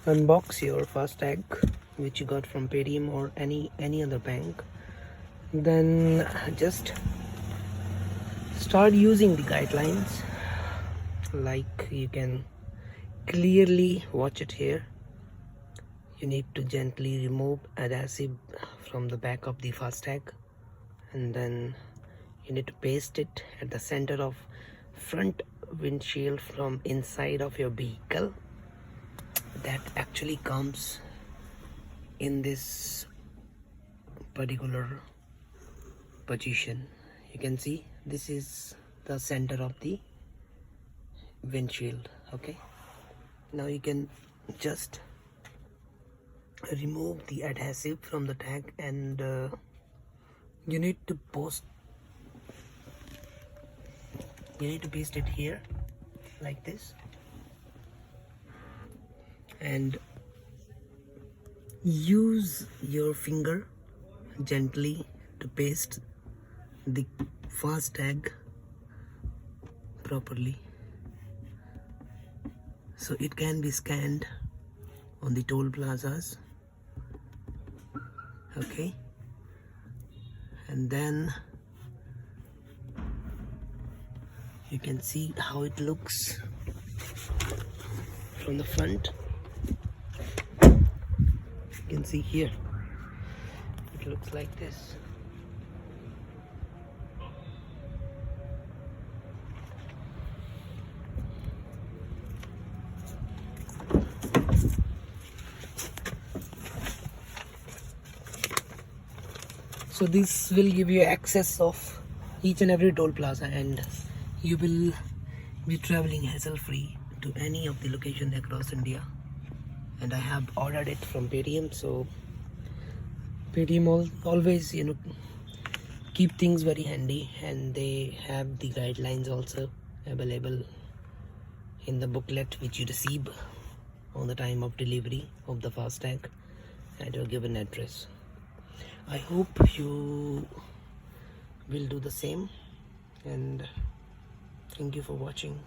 unbox your FASTag which you got from Paytm or any other bank, then just start using the guidelines. Like you can clearly watch it here. You need to gently remove adhesive from the back of the FASTag, and then you need to paste it at the center of front windshield from inside of your vehicle. That actually comes in this particular position. You can see this is the center of the windshield. Okay, now you can just remove the adhesive from the tag, and you need to paste it here like this, and use your finger gently to paste the FASTag properly so it can be scanned on the toll plazas. Okay, and then you can see how it looks from the front. You can see here it looks like this. So this will give you access of each and every toll plaza, and you will be traveling hassle-free to any of the locations across India. And I have ordered it from Paytm, so Paytm always keep things very handy, and they have the guidelines also available in the booklet which you receive on the time of delivery of the FASTag at your given address. I hope you will do the same, and thank you for watching.